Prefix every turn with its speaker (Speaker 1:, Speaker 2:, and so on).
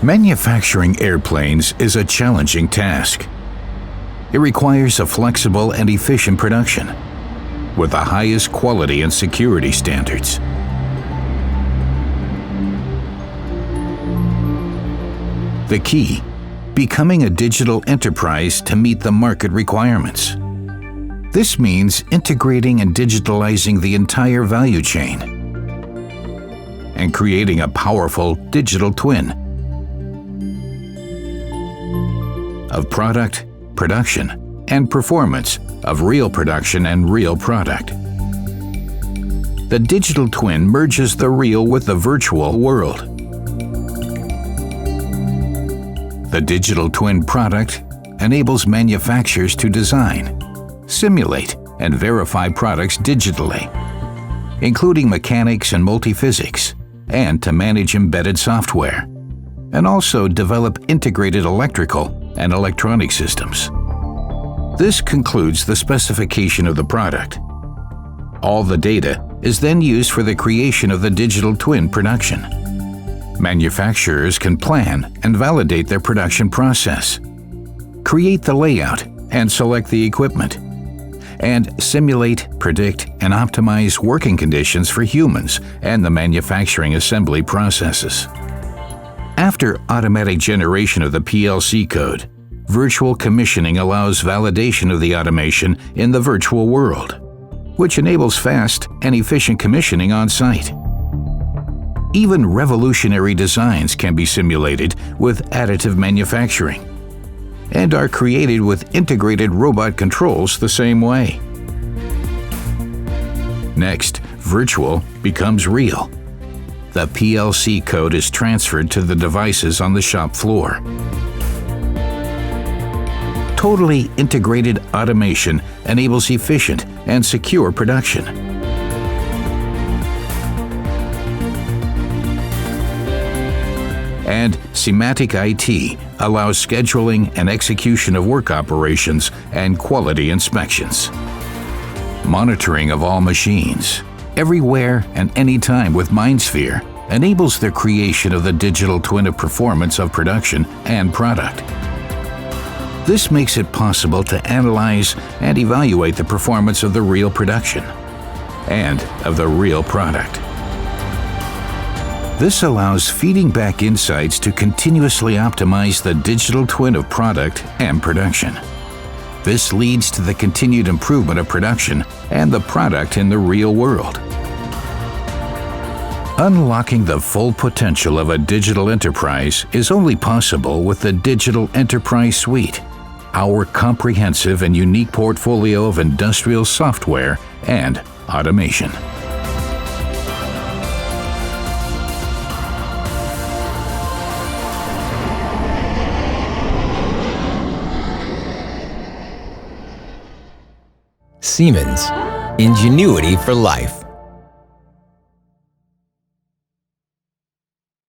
Speaker 1: Manufacturing airplanes is a challenging task. It requires a flexible and efficient production with the highest quality and security standards. The key: becoming a digital enterprise to meet the market requirements. This means integrating and digitalizing the entire value chain and creating a powerful digital twin of product, production, and performance of real production and real product. The digital twin merges the real with the virtual world. The digital twin product enables manufacturers to design, simulate, and verify products digitally, including mechanics and multiphysics, and to manage embedded software, and also develop integrated electrical and electronic systems. This concludes the specification of the product. All the data is then used for the creation of the digital twin production. Manufacturers can plan and validate their production process, create the layout and select the equipment, and simulate, predict, and optimize working conditions for humans and the manufacturing assembly processes. After automatic generation of the PLC code, virtual commissioning allows validation of the automation in the virtual world, which enables fast and efficient commissioning on site. Even revolutionary designs can be simulated with additive manufacturing and are created with integrated robot controls the same way. Next, virtual becomes real. The PLC code is transferred to the devices on the shop floor. Totally integrated automation enables efficient and secure production. And SIMATIC IT allows scheduling and execution of work operations and quality inspections. Monitoring of all machines, everywhere and anytime with MindSphere, enables the creation of the digital twin of performance of production and product. This makes it possible to analyze and evaluate the performance of the real production and of the real product. This allows feeding back insights to continuously optimize the digital twin of product and production. This leads to the continued improvement of production and the product in the real world. Unlocking the full potential of a digital enterprise is only possible with the Digital Enterprise Suite, our comprehensive and unique portfolio of industrial software and automation.
Speaker 2: Siemens, ingenuity for life.